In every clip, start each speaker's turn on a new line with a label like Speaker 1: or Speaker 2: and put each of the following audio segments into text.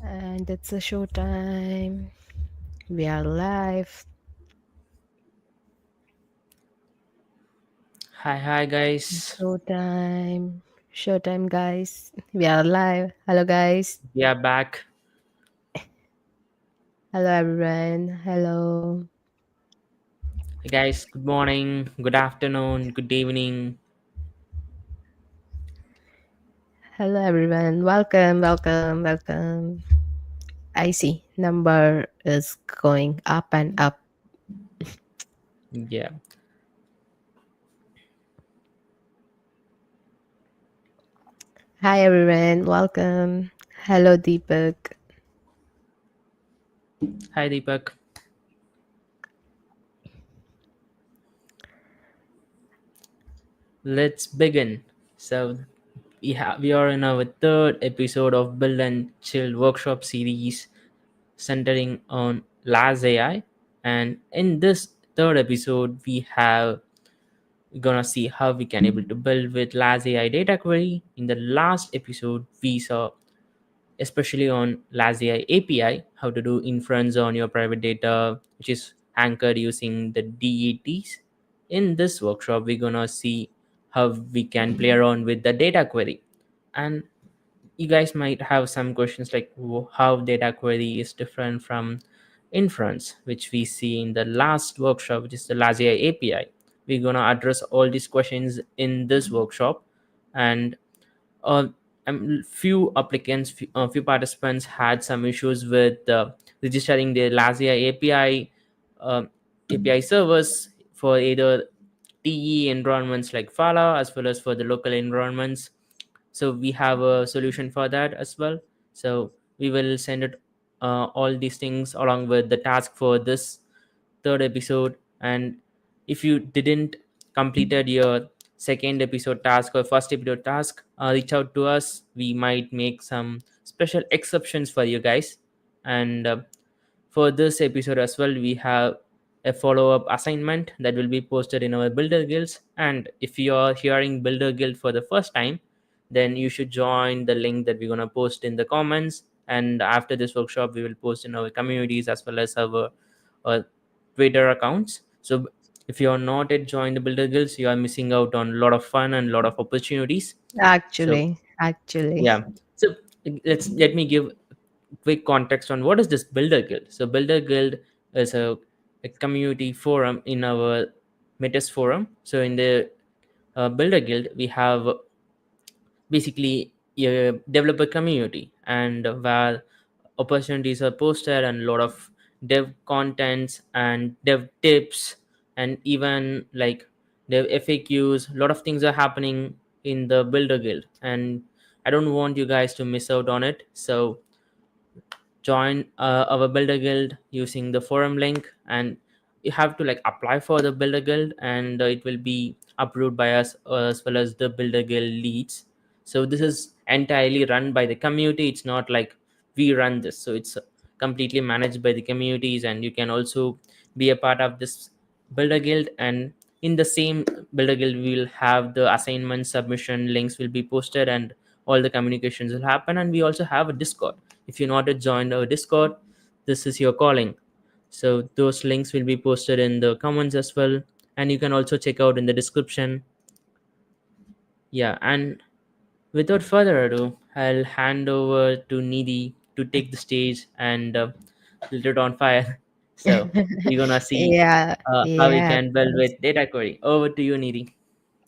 Speaker 1: And it's a show time. We are live.
Speaker 2: Hi guys.
Speaker 1: Show time. Show time, guys. We are live. Hello, guys.
Speaker 2: We are back.
Speaker 1: Hello, everyone. Hello.
Speaker 2: Hey guys, good morning, good afternoon, good evening.
Speaker 1: Hello, everyone. Welcome, welcome, welcome. I see. Number is going up and up.
Speaker 2: Yeah.
Speaker 1: Hi, everyone. Welcome. Hello, Deepak.
Speaker 2: Hi Deepak. Let's begin. So we are in our third episode of Build and Chill workshop series centering on LazAI. And in this third episode, we're gonna see how we can able to build with LazAI data query. In the last episode, we saw especially on LazAI API, how to do inference on your private data, which is anchored using the DETs. In this workshop, we're gonna see how we can play around with the data query. And you guys might have some questions like how data query is different from inference, which we see in the last workshop, which is the LazAI API. We're gonna address all these questions in this workshop, and uh, few applicants, few participants had some issues with registering their LazAI API API servers for either TE environments like Fala as well as for the local environments. So we have a solution for that as well. So we will send it all these things along with the task for this third episode. And if you didn't completed your second episode task or first episode task, reach out to us. We might make some special exceptions for you guys. And for this episode as well, we have a follow-up assignment that will be posted in our builder guilds. And if you are hearing builder guild for the first time, then you should join the link that we're going to post in the comments. And after this workshop, we will post in our communities as well as our uh, Twitter accounts. So if you are not yet joined the builder guilds, you are missing out on a lot of fun and a lot of opportunities. So
Speaker 1: Actually.
Speaker 2: yeah. So let me give quick context on what is this builder guild. So builder guild is a community forum in our Metis forum. So in the builder guild, we have basically a developer community, and where opportunities are posted and a lot of dev contents and dev tips, and even like dev FAQs. A lot of things are happening in the builder guild, and I don't want you guys to miss out on it. So join our builder guild using the forum link, and you have to like apply for the builder guild, and it will be approved by us as well as the builder guild leads. So this is entirely run by the community. It's not like we run this, so it's completely managed by the communities, and you can also be a part of this builder guild. And in the same builder guild, we will have the assignment submission links will be posted, and all the communications will happen. And we also have a Discord. If you're not joined our Discord, this is your calling. So those links will be posted in the comments as well, and you can also check out in the description. Yeah, and without further ado, I'll hand over to Nidhi to take the stage and lit it on fire. So we're gonna see
Speaker 1: Yeah,
Speaker 2: how we
Speaker 1: yeah, of
Speaker 2: can build
Speaker 1: course.
Speaker 2: with data query. Over to you, Nidhi.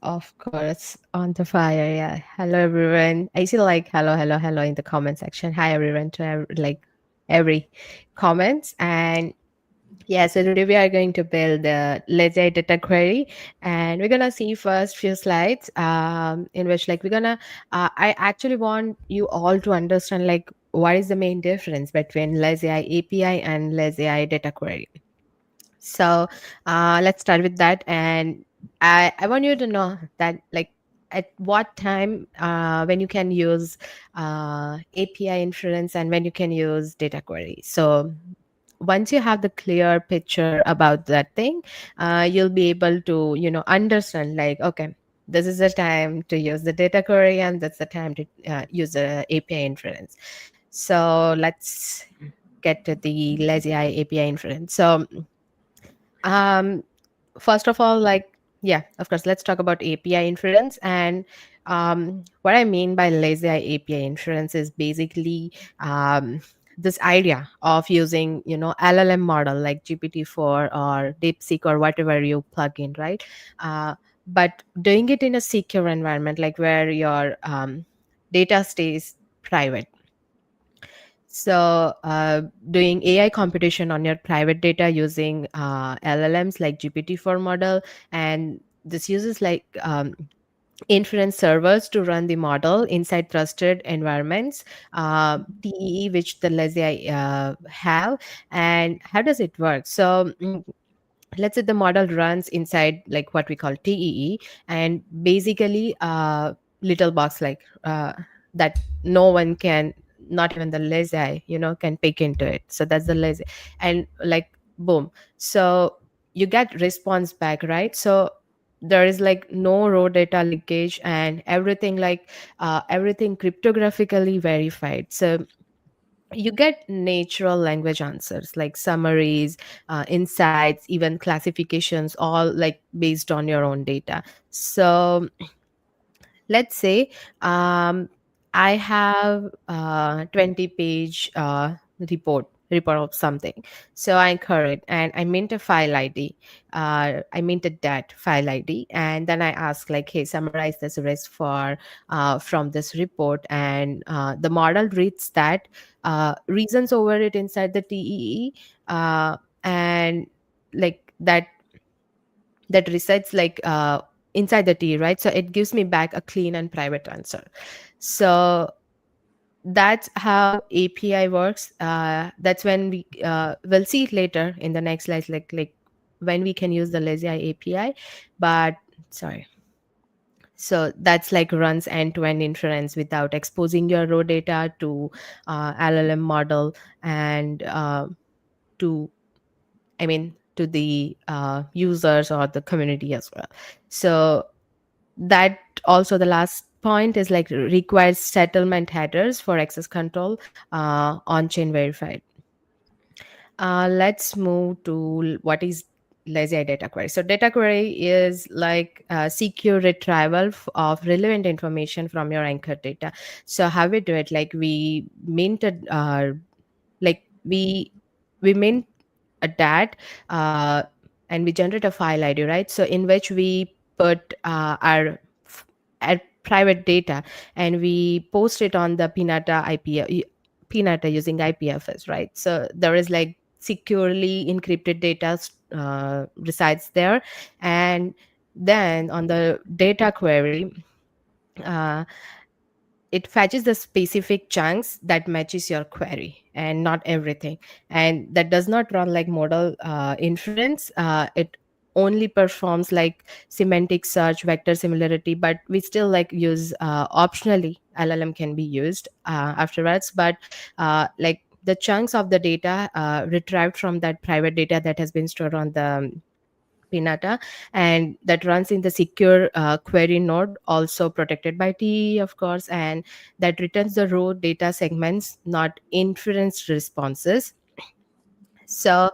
Speaker 1: Of course, on the fire. Yeah. Hello, everyone. I see like hello, hello, hello in the comment section. Hi, everyone, to every comments. And yeah, so today we are going to build the LazAI data query, and we're gonna see first few slides, in which like we're gonna. I actually want you all to understand like what is the main difference between LazAI API and LazAI data query. So let's start with that. And I want you to know that like at what time when you can use API inference and when you can use data query. So once you have the clear picture about that thing, you'll be able to, understand like, okay, this is the time to use the data query and that's the time to use the API inference. So let's get to the LazAI API inference. So um, first of all, like, yeah, of course, let's talk about API inference. And what I mean by LazAI API inference is basically this idea of using, LLM model like GPT-4 or DeepSeek or whatever you plug in, right? Uh, but doing it in a secure environment, like where your data stays private. So, doing AI computation on your private data using LLMs like GPT-4 model, and this uses like inference servers to run the model inside trusted environments, TEE, which the LazAI have. And how does it work? So, let's say the model runs inside like what we call TEE, and basically little box like that no one can, not even the lazy, can pick into it. So that's the lazy, and like boom. So you get response back, right? So there is like no raw data leakage, and everything like everything cryptographically verified. So you get natural language answers like summaries, insights, even classifications, all like based on your own data. So let's say I have 20-page report of something. So I incur it and I mint a file ID. I minted that file ID, and then I ask like, hey, summarize this rest for from this report, and the model reads that, reasons over it inside the TEE, and like that resides like inside the T, right? So it gives me back a clean and private answer. So that's how API works. That's when we will see it later in the next slide, like when we can use the LazAI API. But sorry. So that's like runs end-to-end inference without exposing your raw data to LLM model, and to to the users or the community as well. So that also the last point is like requires settlement headers for access control on chain verified. Let's move to what is LazAI data query. So data query is like secure retrieval of relevant information from your anchor data. So how we do it, like we minted like we mint a dat, uh, and we generate a file ID, right? So in which we put our private data, and we post it on the Pinata using IPFS, right? So there is like securely encrypted data resides there. And then on the data query, uh, it fetches the specific chunks that matches your query and not everything, and that does not run like model inference. It only performs like semantic search, vector similarity, but we still like use optionally LLM can be used afterwards. But like the chunks of the data retrieved from that private data that has been stored on the Pinata, and that runs in the secure query node, also protected by TE, of course, and that returns the raw data segments, not inference responses. So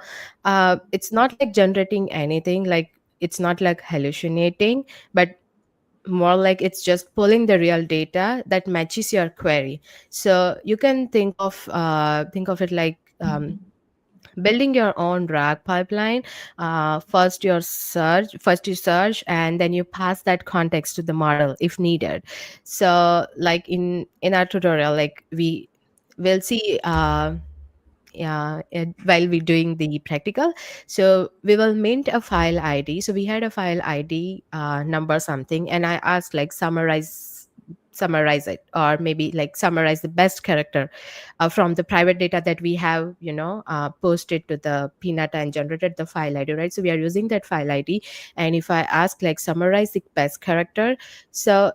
Speaker 1: it's not like generating anything, like it's not like hallucinating, but more like it's just pulling the real data that matches your query. So you can think of it like building your own RAG pipeline. First you search, and then you pass that context to the model if needed. So like in our tutorial, like we will see yeah, while we're doing the practical. So we will mint a file ID. So we had a file ID number something, and I asked like summarize it, or maybe like summarize the best character from the private data that we have, posted to the Pinata and generated the file ID, right? So we are using that file ID, and if I ask like summarize the best character, so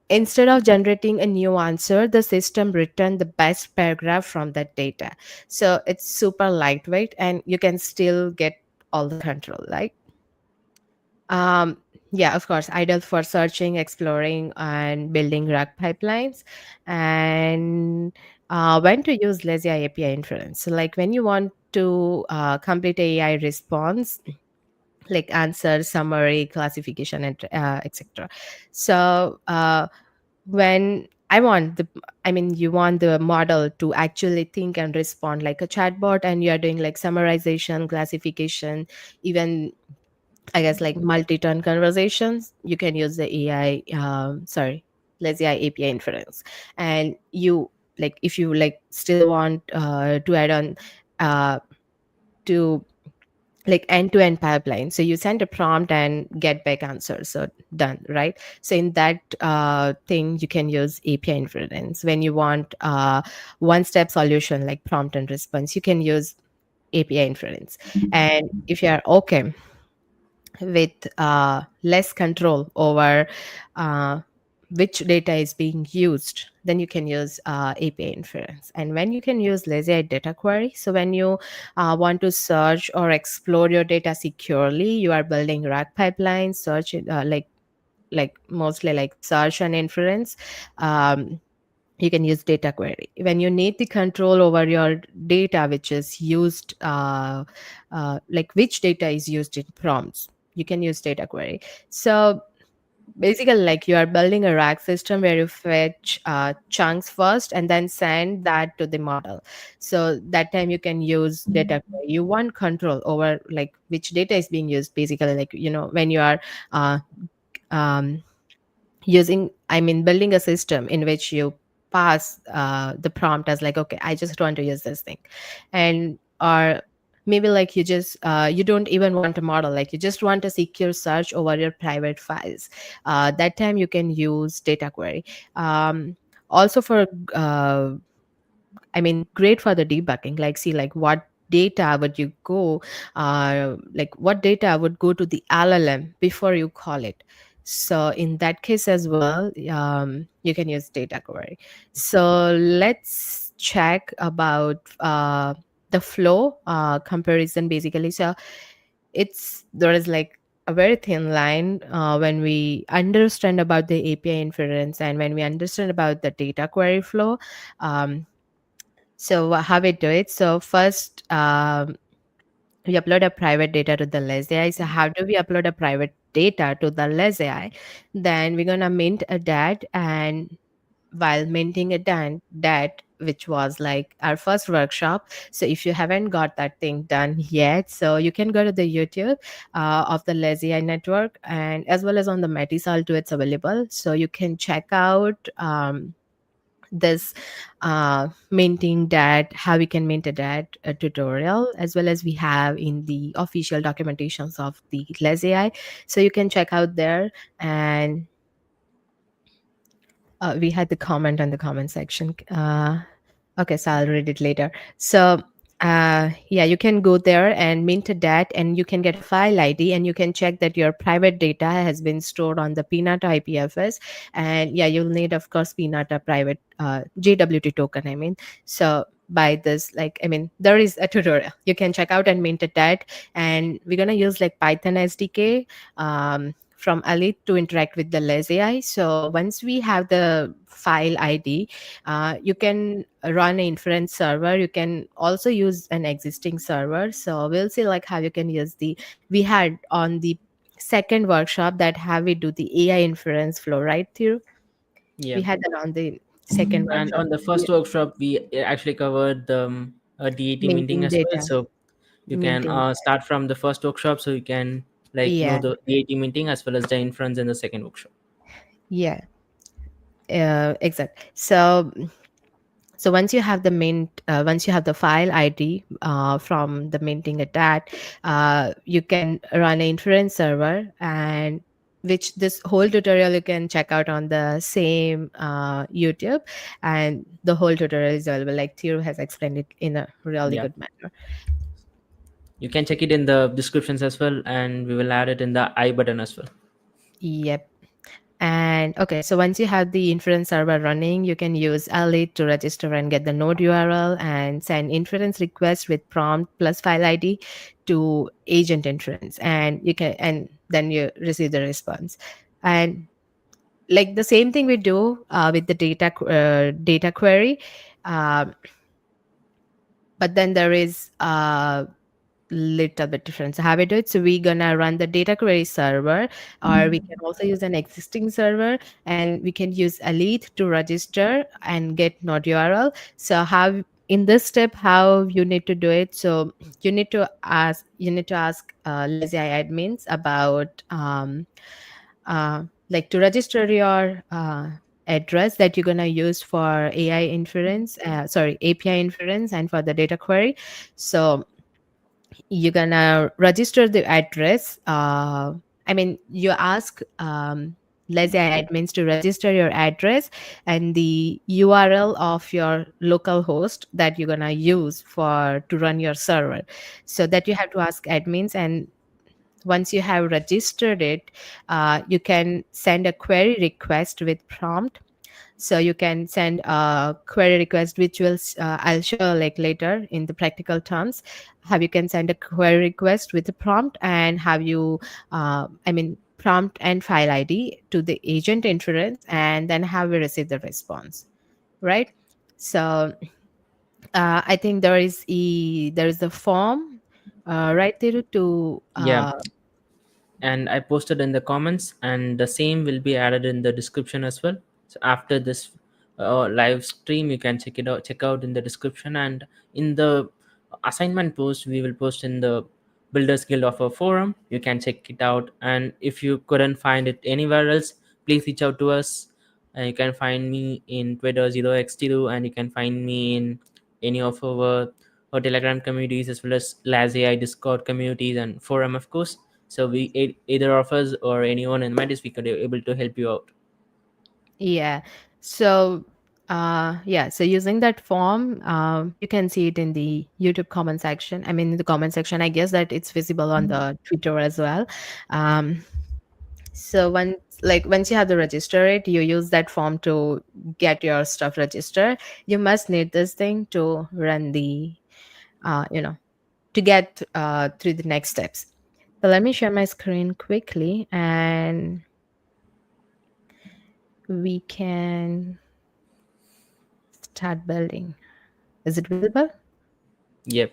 Speaker 1: instead of generating a new answer, the system returned the best paragraph from that data. So it's super lightweight, and you can still get all the control, like um, yeah, of course, ideal for searching, exploring, and building RAG pipelines. And when to use LazAI API inference. So, like when you want to complete AI response, like answer, summary, classification, and etc. So when you want the model to actually think and respond like a chatbot, and you are doing like summarization, classification, even I guess like multi-turn conversations, you can use the AI, let's say API inference. And you like if you like still want to add on uh, to like end-to-end pipeline, so you send a prompt and get back answers, so done, right? So in that thing you can use API inference. When you want one-step solution like prompt and response, you can use API inference. And if you are okay with less control over uh, which data is being used, then you can use API inference. And when you can use LazAI data query, so when you want to search or explore your data securely, you are building RAG pipelines, search like mostly like search and inference. You can use data query when you need the control over your data, which is used like which data is used in prompts, you can use data query. So basically like you are building a rack system where you fetch chunks first and then send that to the model. So that time you can use data query. You want control over like which data is being used, basically like when you are uh, um, building a system in which you pass the prompt as like, okay, I just want to use this thing. And or maybe like you don't even want a model, like you just want a secure search over your private files. That time you can use data query. Also for great for the debugging. Like, see, like what data would you go, like what data would go to the LLM before you call it. So in that case as well, you can use data query. So let's check about the flow comparison, basically. So there is like a very thin line when we understand about the API inference and when we understand about the data query flow. Um, so how we do it? So first, we upload a private data to the LazAI. So how do we upload a private data to the LazAI? Then we're gonna mint a DAT, and while minting a DAT, which was like our first workshop. So if you haven't got that thing done yet, so you can go to the YouTube of the LazAI network, and as well as on the Metisal too, it's available. So you can check out. This minting that how we can mint a dat tutorial, as well as we have in the official documentations of the LazAI. So you can check out there. And we had the comment on the comment section. Okay, so I'll read it later. So, yeah, you can go there and mint a dat, and you can get a file ID, and you can check that your private data has been stored on the Pinata IPFS. And yeah, you'll need, of course, Pinata private JWT token. So by this, like, there is a tutorial you can check out and mint a dat, and we're gonna use like Python SDK. From Elite to interact with the LazAI. So once we have the file ID, you can run an inference server. You can also use an existing server. So we'll see like how you can use we had on the second workshop that how we do the AI inference flow, right, Thiru? We
Speaker 2: Yeah.
Speaker 1: had that on the second
Speaker 2: And
Speaker 1: workshop.
Speaker 2: on the
Speaker 1: Yeah.
Speaker 2: first workshop, we actually covered the DAT minting
Speaker 1: Minting
Speaker 2: as well.
Speaker 1: data,
Speaker 2: So you can
Speaker 1: minting.
Speaker 2: start from the first workshop, so you can like know
Speaker 1: Yeah,
Speaker 2: the DAT minting as well as the inference in the second workshop.
Speaker 1: yeah, exact. So once you have the once you have the file ID from the minting at that, you can run an inference server, and which this whole tutorial you can check out on the same YouTube, and the whole tutorial is available. Like Thiru has explained it in a really
Speaker 2: Yeah,
Speaker 1: good manner.
Speaker 2: you can check it in the descriptions as well, and we will add it in the I button as well.
Speaker 1: Yep. And okay, so once you have the inference server running, you can use Elite to register and get the node URL and send inference request with prompt plus file ID to agent inference. And then you receive the response. And like the same thing we do with the data query. Um, but then there is a little bit different. So how we do it? So we're gonna run the data query server, or we can also use an existing server, and we can use a lead to register and get node URL. So how in this step, how you need to do it? So you need to ask LazAI admins about like to register your address that you're gonna use for AI inference, sorry, API inference, and for the data query. So you're gonna register the address. You ask LazAI admins to register your address and the URL of your local host that you're gonna use for to run your server. So that you have to ask admins, and once you have registered it, you can send a query request with prompt. So you can send a query request, which I'll show like later in the practical terms. How you can send a query request with a prompt, and have you, prompt and file ID to the agent inference, and then have we receive the response, right? So I think there is a form right there to
Speaker 2: Yeah, and I posted in the comments, and the same will be added in the description as well. So after this live stream, you can check out in the description, and in the assignment post we will post in the Builders Guild of a forum. You can check it out, and if you couldn't find it anywhere else, please reach out to us. And you can find me in Twitter 0x2, and you can find me in any of our Telegram communities, as well as LazAI Discord communities and forum, of course. So either of us or anyone in Medis, we could be able to help you out.
Speaker 1: Yeah. So, so using that form, you can see it in the YouTube comment section. I mean, in the comment section, I guess that it's visible on the Twitter as well. Um, so once you have to register it, you use that form to get your stuff registered. You must need this thing to run the, uh, you know, to get through the next steps. So let me share my screen quickly, and we can start building. Is it visible?
Speaker 2: Yep.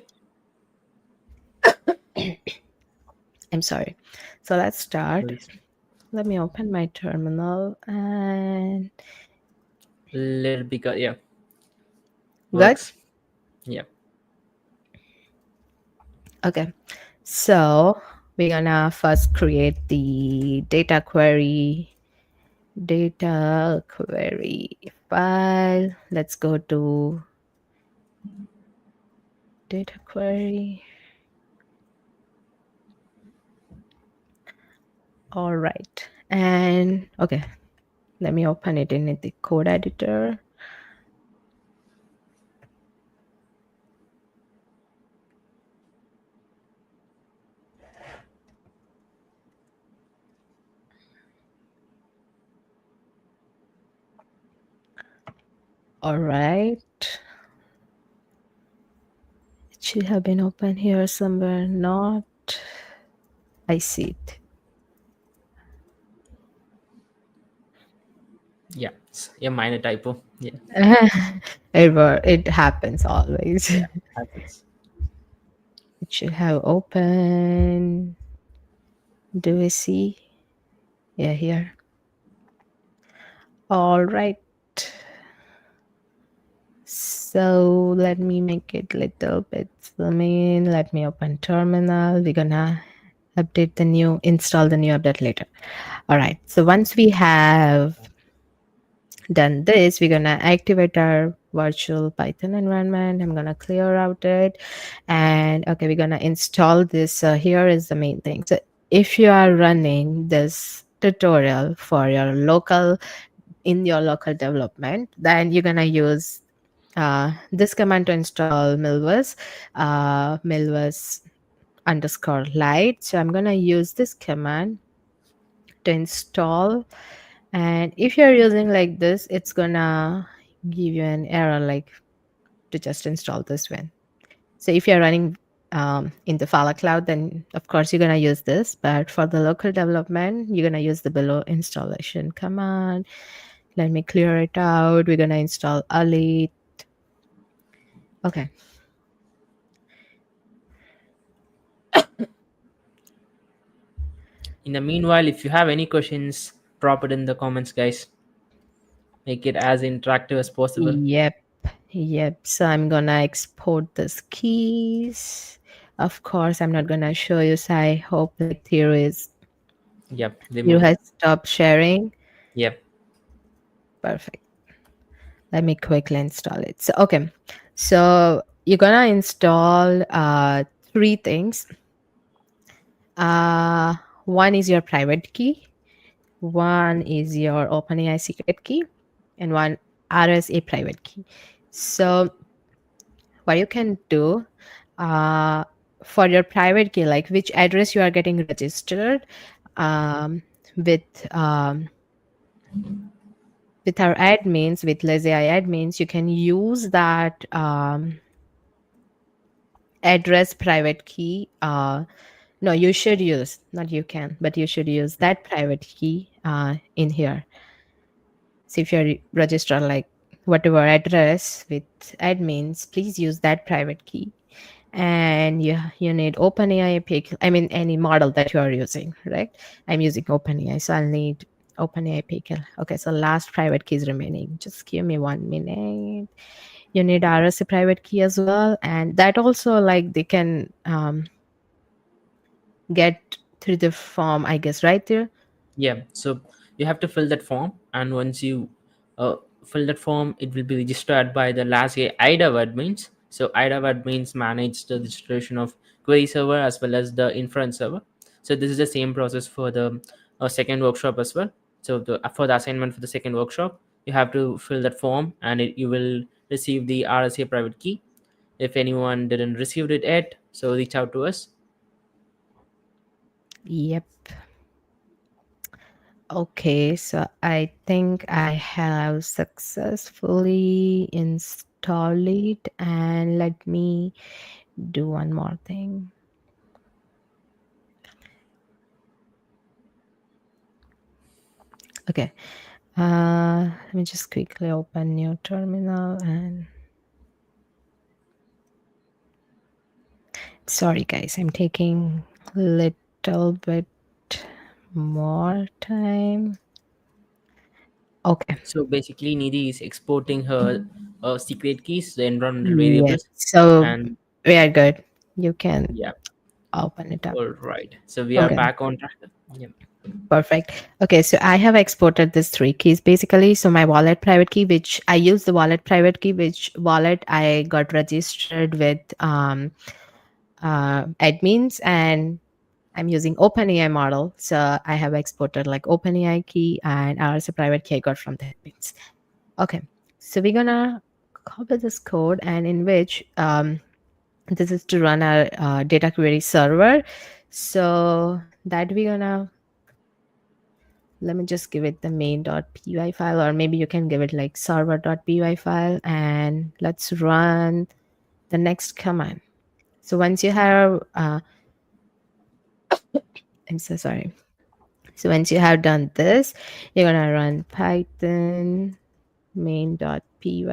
Speaker 1: I'm sorry. So let's start.
Speaker 2: Please.
Speaker 1: Let me open my terminal and
Speaker 2: Little because yeah,
Speaker 1: good.
Speaker 2: works. Yep.
Speaker 1: Okay. So we're gonna first create the data query file. Let's go to data query. All right. And okay, let me open it in the code editor. All right. It should have been open here somewhere. Not. I see it.
Speaker 2: Yeah. Yeah. Minor typo. Yeah.
Speaker 1: It happens always.
Speaker 2: Yeah. Happens.
Speaker 1: It should have open. Do we see? Yeah, here. All right. So let me make it little bit zoom in. Let me open terminal. We're gonna install the new update later. All right. So once we have done this, we're gonna activate our virtual Python environment. I'm gonna clear out it, and okay, we're gonna install this. So here is the main thing. So if you are running this tutorial for your local development, then you're gonna use this command to install milvus underscore light. So I'm gonna use this command to install. And if you're using like this, it's gonna give you an error like to just install this one. So if you're running in the Fala cloud, then of course you're gonna use this. But for the local development, you're gonna use the below installation command. Let me clear it out. We're gonna install Alit. Okay.
Speaker 2: In the meanwhile, if you have any questions, drop it in the comments, guys. Make it as interactive as possible.
Speaker 1: Yep. Yep. So I'm gonna export this keys. Of course, I'm not gonna show you. So I hope like
Speaker 2: Yep,
Speaker 1: Theo
Speaker 2: remove it.
Speaker 1: has stopped sharing.
Speaker 2: Yep.
Speaker 1: Perfect. Let me quickly install it. So okay. So you're gonna install three things. Uh One is your private key, one is your OpenAI secret key, and one RSA private key. So what you can do uh, for your private key, like which address you are getting registered um, with um, with our admins, with LazAI admins, you can use that address private key. No, you should use, not you can, but you should use that private key in here. So if you're registered like whatever address with admins, please use that private key. And you need OpenAI pick. I mean any model that you are using, right? I'm using OpenAI, so I'll need OpenAI pickle. Okay, so last private key is remaining. Just give me 1 minute. You need RSA private key as well, and that also like they can get through the form, I guess, right there.
Speaker 2: Yeah, so you have to fill that form, and once you uh, fill that form, it will be registered by the LazAI IDAV admins. So IDAV admins manage the registration of query server as well as the inference server. So this is the same process for the second workshop as well. So for the assignment for the second workshop, you have to fill that form, and you will receive the RSA private key. If anyone didn't receive it yet, so reach out to us.
Speaker 1: Yep. Okay, so I think I have successfully installed it, and let me do one more thing. Okay, let me just quickly open new terminal and sorry guys, I'm taking little bit more time. Okay,
Speaker 2: So basically, Nidhi is exporting her secret keys, the environmental
Speaker 1: yes.
Speaker 2: variables,
Speaker 1: So
Speaker 2: and
Speaker 1: we are good. You can
Speaker 2: yeah,
Speaker 1: open it up.
Speaker 2: all right. So we are
Speaker 1: Okay.
Speaker 2: back on track. Yeah.
Speaker 1: Perfect. Okay, so I have exported these three keys basically. So my wallet private key, which I use the wallet private key, which wallet I got registered with admins, and I'm using OpenAI model. So I have exported like OpenAI key and RSA private key I got from the admins. Okay, so we're gonna copy this code, and in which this is to run our data query server. So that we're gonna let me just give it the main.py file, or maybe you can give it like server.py file, and let's run the next command. So once you have I'm so sorry. So once you have done this, you're gonna run python main.py,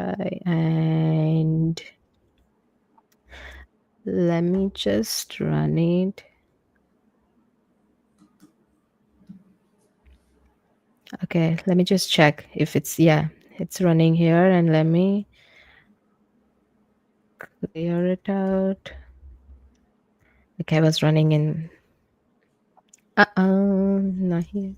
Speaker 1: and let me just run it. Okay, let me just check if it's, yeah, it's running here, and let me clear it out. Okay, I was running in not here.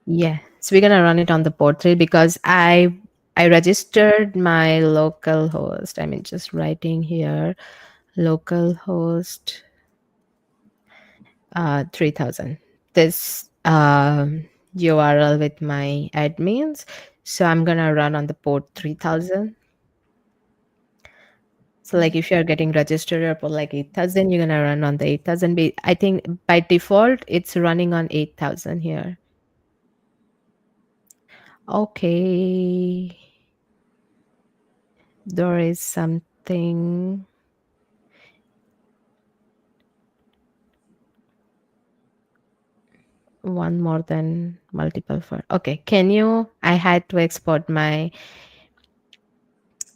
Speaker 1: Yeah, so we're gonna run it on the port 3 because I registered my local host. I mean, just writing here local host 3000. This URL with my admins. So I'm gonna run on the port 3000. So like if you're getting registered or put like 8000, you're gonna run on the 8000. I think by default it's running on 8000 here. Okay, there is something. One more than multiple for. Okay, can you? I had to export my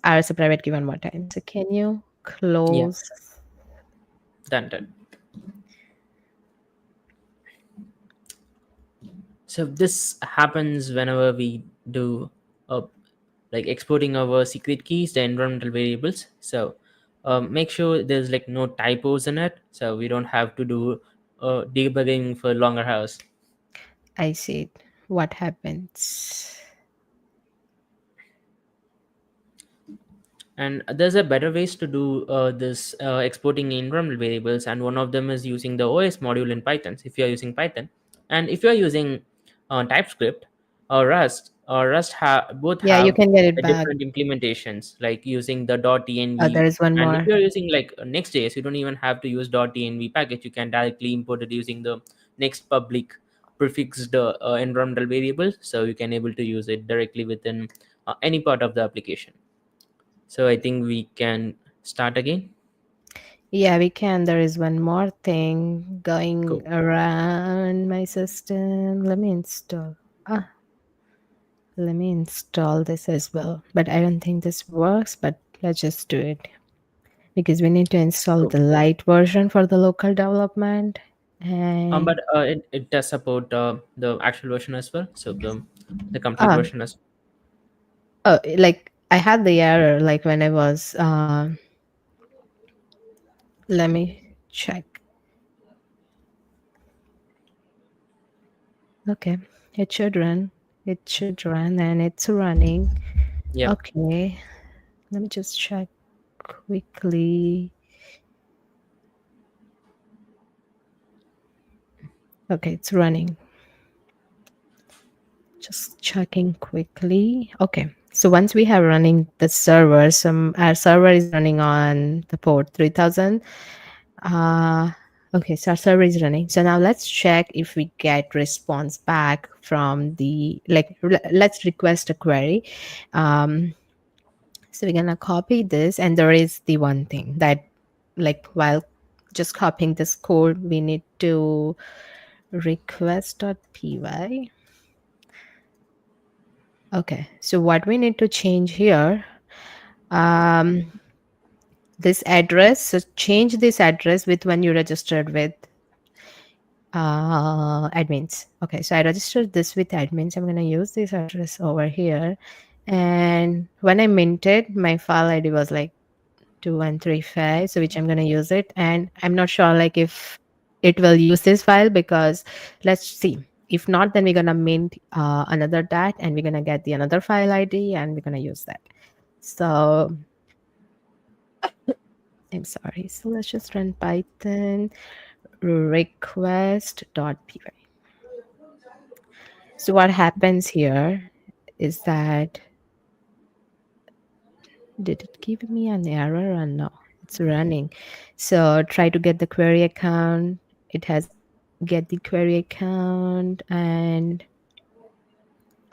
Speaker 1: as a private key one more time. So can you
Speaker 2: Yeah,
Speaker 1: close?
Speaker 2: done. So this happens whenever we do uh, like exporting our secret keys, the environmental variables. So make sure there's like no typos in it, so we don't have to do debugging for longer hours.
Speaker 1: I see it. What happens?
Speaker 2: And there's a better ways to do this exporting environmental variables, and one of them is using the OS module in Python if you're using Python. And if you're using TypeScript or Rust both
Speaker 1: Yeah, you
Speaker 2: have
Speaker 1: can get it
Speaker 2: a
Speaker 1: back.
Speaker 2: different implementations, like using the
Speaker 1: There
Speaker 2: .env.
Speaker 1: is one
Speaker 2: And if
Speaker 1: more.
Speaker 2: you're using like Next.js, you don't even have to use .env package. You can directly import it using the next public prefixed environmental variable, so you can able to use it directly within any part of the application. So I think we can start again.
Speaker 1: Yeah, we can. There is one more thing going
Speaker 2: Cool.
Speaker 1: around my system. Let me install. Ah, let me install this as well. But I don't think this works, but let's just do it because we need to install
Speaker 2: Cool.
Speaker 1: the light version for the local development. And
Speaker 2: But it does support the actual version as well. So the complete
Speaker 1: ah,
Speaker 2: version as
Speaker 1: like I had the error like when I was let me check. Okay, it should run. It should run and it's running.
Speaker 2: Yep.
Speaker 1: Okay, let me just check quickly. Okay, it's running. Just checking quickly. Okay. So once we have running the server, our server is running on the port 3000. Uh, okay, so our server is running. So now let's check if we get response back from the like. Let's request a query. Um, so we're gonna copy this, and there is the one thing that, like, while just copying this code, we need to request.py. Okay, so what we need to change here, um, this address, so change this address with when you registered with admins. Okay, so I registered this with admins. I'm going to use this address over here. And when I minted, my file ID was like 2135, so which I'm going to use it. And I'm not sure like if it will use this file because let's see. If not, then we're going to mint another dat and we're going to get the another file ID and we're going to use that. So I'm sorry. So let's just run Python request.py. So what happens here is that, did it give me an error or no? It's running. So try to get the query account. It has get the query account and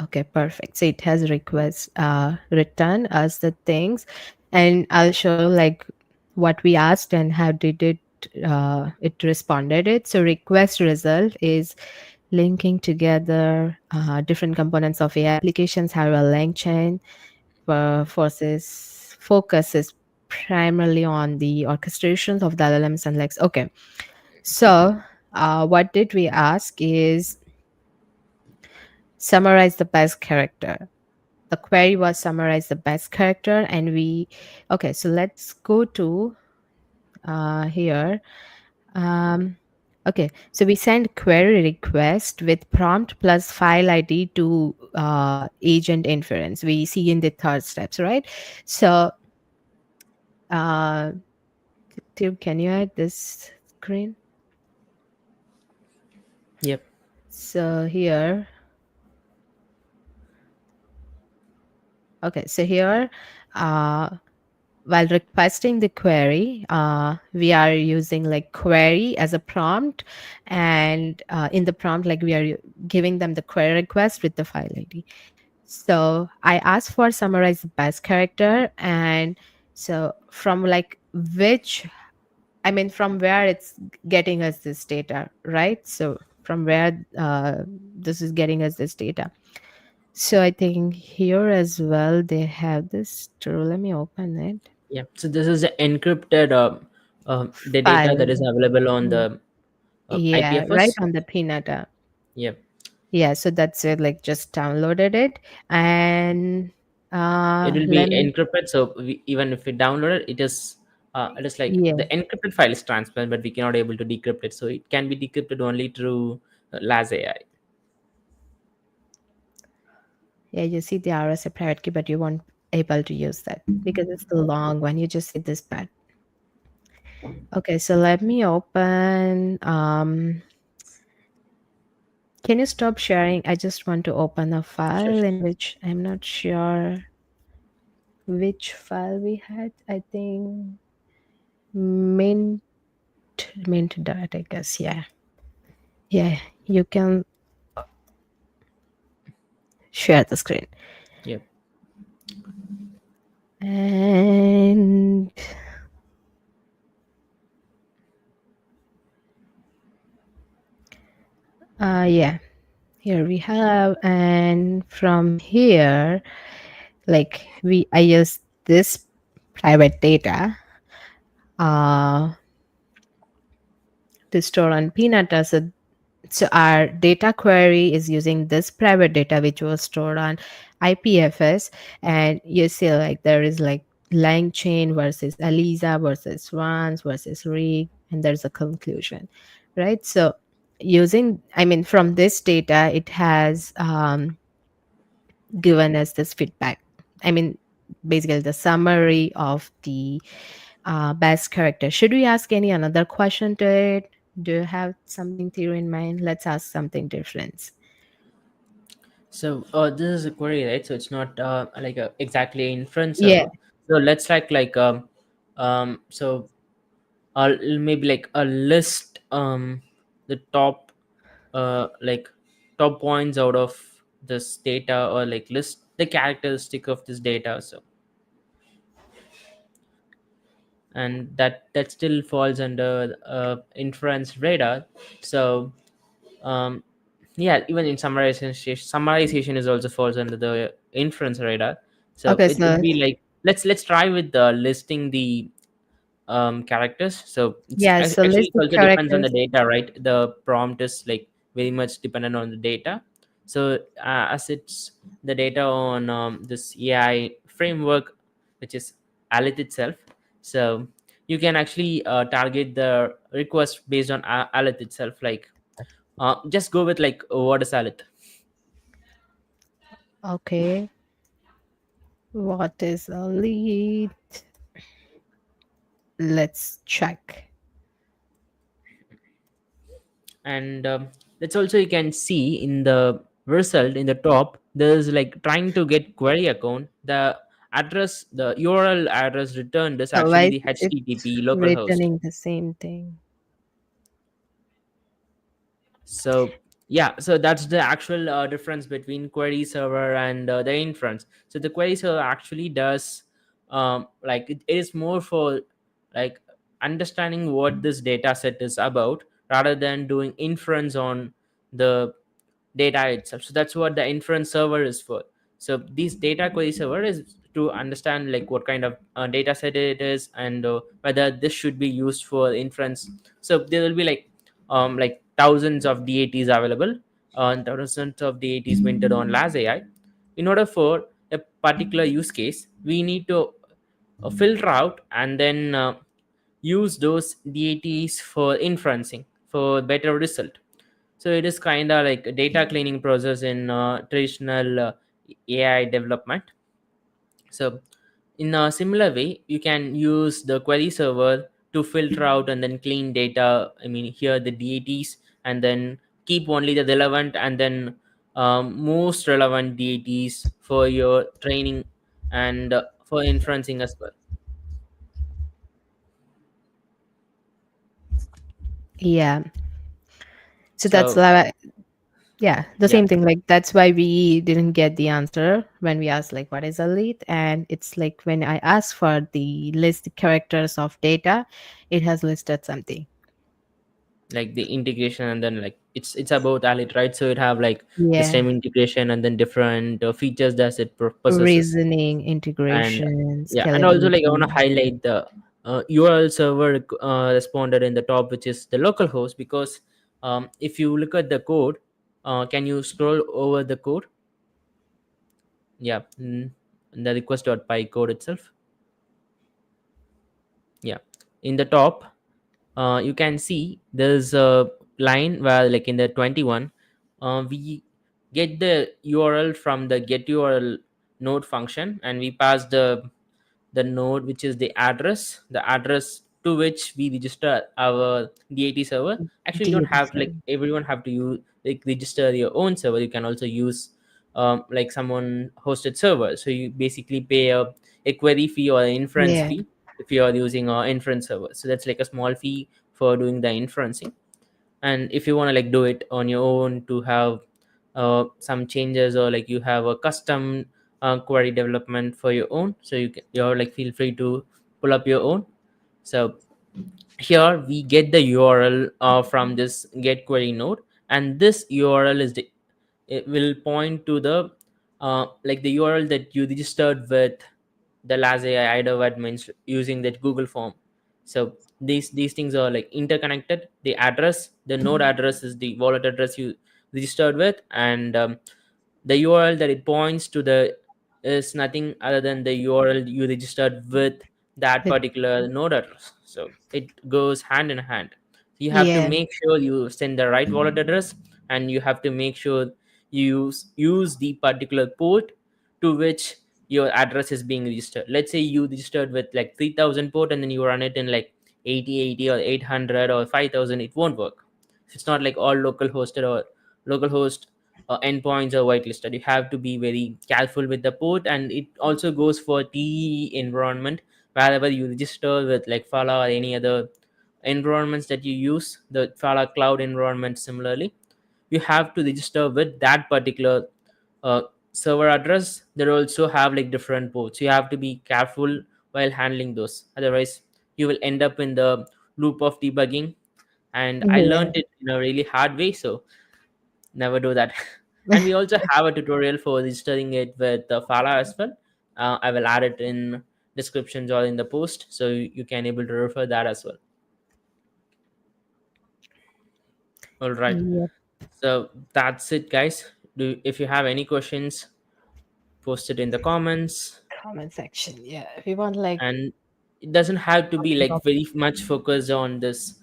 Speaker 1: okay, perfect. So it has request return us the things, and I'll show like what we asked and how did it responded it. So request result is linking together different components of AI applications have a link chain. Focuses primarily on the orchestrations of the LLMs and legs. Okay, so what did we ask is summarize the best character. The query was summarize the best character, and we okay. So let's go to here. Um, okay, so we send query request with prompt plus file ID to agent inference. We see in the third steps, right? So, uh, Tube, can you add this screen?
Speaker 2: Yep.
Speaker 1: So here, okay, so here, uh, while requesting the query, we are using like query as a prompt, and in the prompt, like we are giving them the query request with the file ID. So I asked for summarize the best character, and so from like which, I mean, from where it's getting us this data, right? So from where this is getting us this data. So I think here as well they have this true. Let me open it.
Speaker 2: Yeah. So this is the encrypted the data that is
Speaker 1: File.
Speaker 2: available on
Speaker 1: Mm,
Speaker 2: the
Speaker 1: yeah, right
Speaker 2: IPFS.
Speaker 1: on the peanut.
Speaker 2: Yeah.
Speaker 1: Yeah, so that's it. Like just downloaded it, and
Speaker 2: It will
Speaker 1: let
Speaker 2: be
Speaker 1: me.
Speaker 2: encrypted. So even if we download it, it is like
Speaker 1: Yeah,
Speaker 2: the encrypted file is transparent, but we cannot able to decrypt it. So it can be decrypted only through LazAI.
Speaker 1: yeah. You see the RSA private key, but you won't able to use that because it's the long one. You just see this part. Okay, so let me open. Can you stop sharing? I just want to open a
Speaker 2: Sure,
Speaker 1: file
Speaker 2: sure.
Speaker 1: in which I'm not sure which file we had. I think mint mint dot. I guess yeah, yeah. You can share the screen
Speaker 2: Yep.
Speaker 1: and yeah. Here we have, and from here, like I use this private data uh to store on peanut as a. So our data query is using this private data which was stored on IPFS, and you see like there is like lang chain versus Elisa versus Vance versus Rig, and there's a conclusion, right? So using, I mean, from this data, it has given us this feedback. I mean, basically the summary of the best character. Should we ask any another question to it? Do you have something to you in mind? Let's ask something different.
Speaker 2: So this is a query, right? So it's not like a exactly inference
Speaker 1: Yeah.
Speaker 2: server. So let's so maybe like a list the top like top points out of this data, or like list the characteristic of this data. So and that still falls under inference radar. So um yeah, even in summarization is also falls under the inference radar. So
Speaker 1: Okay.
Speaker 2: it would
Speaker 1: So
Speaker 2: be like, let's try with listing the characters. So
Speaker 1: yeah. So
Speaker 2: actually
Speaker 1: list
Speaker 2: it
Speaker 1: the
Speaker 2: also depends on the
Speaker 1: characters.
Speaker 2: data, right? The prompt is like very much dependent on the data. So as it's the data on this AI framework, which is Alith itself. So you can actually target the request based on Alith itself. Like just go with like what is Alith.
Speaker 1: Okay. What is a lead? Let's check.
Speaker 2: And that's also you can see in the result in the top, there's like trying to get query account, the address, the URL address returned is
Speaker 1: Why
Speaker 2: actually
Speaker 1: is
Speaker 2: the
Speaker 1: it
Speaker 2: HTTP localhost.
Speaker 1: returning the same thing?
Speaker 2: So yeah, so that's the actual difference between query server and the inference. So the query server actually does like it is more for like understanding what this data set is about, rather than doing inference on the data itself. So that's what the inference server is for. So this data query server is to understand like what kind of data set it is, and whether this should be used for inference. So there will be like thousands of DATs available, and thousands of DATs minted on LazAI. In order for a particular use case, we need to filter out and then use those DATs for inferencing for better result. So it is kind of like a data cleaning process in traditional AI development. So in a similar way, you can use the query server to filter out and then clean data. I mean, here the DATs, and then keep only the relevant and then most relevant DATs for your training and for inferencing as well.
Speaker 1: Yeah. So that's
Speaker 2: So
Speaker 1: why, yeah, the
Speaker 2: yeah,
Speaker 1: same thing. Like that's why we didn't get the answer when we asked like what is a lead, and it's like when I asked for the list characters of data, it has listed something.
Speaker 2: like the integration, and then like it's about Alit, right? So it have like the
Speaker 1: Yeah.
Speaker 2: same integration and then different features that it possesses.
Speaker 1: Reasoning,
Speaker 2: And
Speaker 1: integration,
Speaker 2: yeah, and also like I want to
Speaker 1: scalability.
Speaker 2: highlight the URL server responded in the top, which is the local host, because if you look at the code, can you scroll over the code? Yeah, the request.py code itself. Yeah, in the top, you can see there's a line where like in the 21, we get the URL from the get URL node function, and we pass the node, which is the address to which we register our DAT server. Actually, you don't
Speaker 1: Deity
Speaker 2: have like
Speaker 1: server.
Speaker 2: everyone have to use like register your own server. You can also use like someone hosted server. So you basically pay a query fee or an inference
Speaker 1: Yeah.
Speaker 2: fee if you are using an inference server. So that's like a small fee for doing the inferencing. And if you want to like do it on your own to have some changes, or like you have a custom query development for your own, so you're like feel free to pull up your own. So here we get the URL from this get query node, and this URL it will point to the like the URL that you registered with the LazAI IDO admins using that Google form. So these things are like interconnected. The address, the node address, is the wallet address you registered with, and the URL that it points to the is nothing other than the URL you registered with that
Speaker 1: With,
Speaker 2: particular node address. So it goes hand in hand. You have to
Speaker 1: yeah.
Speaker 2: make sure you send the right wallet address, and you have to make sure you use the particular port to which your address is being registered. Let's say you registered with like 3000 port, and then you run it in like 8080 or 800 or 5000, it won't work. It's not like all local hosted or local host endpoints are whitelisted. You have to be very careful with the port, and it also goes for TE environment. Wherever you register with like Fala or any other environments that you use, the Fala cloud environment similarly, you have to register with that particular uh, server address. They also have like different ports. You have to be careful while handling those, otherwise you will end up in the loop of debugging. And I
Speaker 1: Yeah.
Speaker 2: learned it in a really hard way, so never do that. And we also have a tutorial for registering it with Fala as well. I will add it in descriptions or in the post, so you can able to refer that as well. All right,
Speaker 1: Yep.
Speaker 2: so that's it, guys. If you have any questions, post it in the comments.
Speaker 1: Comment section. Yeah. If you want like
Speaker 2: And it doesn't have to be
Speaker 1: topic
Speaker 2: like
Speaker 1: of
Speaker 2: very much focused on this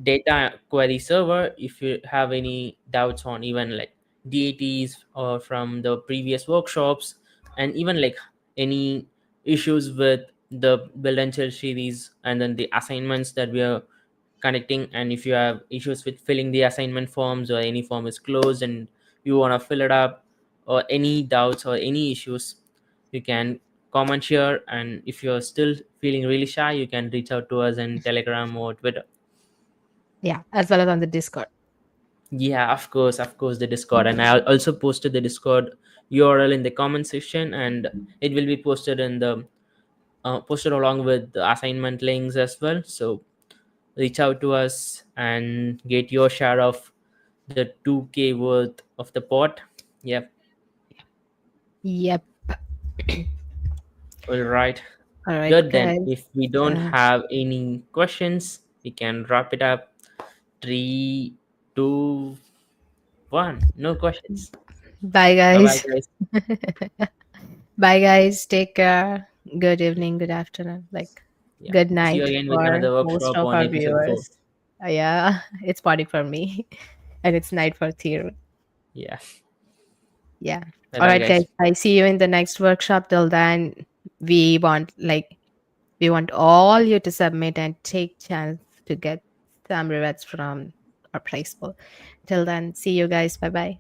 Speaker 2: data query server. If you have any doubts on even like DATs or from the previous workshops, and even like any issues with the build and chill series, and then the assignments that we are connecting, and if you have issues with filling the assignment forms, or any form is closed and you want to fill it up, or any doubts or any issues, you can comment here. And if you're still feeling really shy, you can reach out to us in Telegram or Twitter.
Speaker 1: yeah, as well as on the Discord.
Speaker 2: Yeah, of course, the Discord. And I also posted the Discord URL in the comment section, and it will be posted in the posted along with the assignment links as well. So reach out to us and get your share of the 2K worth of the pot. Yep.
Speaker 1: Yep.
Speaker 2: All right.
Speaker 1: All right,
Speaker 2: Good, then
Speaker 1: guys.
Speaker 2: if we don't
Speaker 1: Uh,
Speaker 2: have any questions, we can wrap it up. Three, two, one. No questions.
Speaker 1: bye,
Speaker 2: Bye bye,
Speaker 1: guys.
Speaker 2: guys.
Speaker 1: Bye, guys. Take care. Good evening, good afternoon, like
Speaker 2: Yeah.
Speaker 1: good
Speaker 2: See you
Speaker 1: night
Speaker 2: again with
Speaker 1: for
Speaker 2: another
Speaker 1: most
Speaker 2: workshop
Speaker 1: of
Speaker 2: on
Speaker 1: our
Speaker 2: episode 4.
Speaker 1: viewers. Yeah, it's morning for me, and it's night for Theo.
Speaker 2: Yeah.
Speaker 1: Yeah.
Speaker 2: Bye
Speaker 1: All
Speaker 2: bye,
Speaker 1: right, guys.
Speaker 2: guys.
Speaker 1: I see you in the next workshop. Till then, we want like we want all you to submit and take chance to get some rewards from our prize pool. Till then, see you guys. Bye bye.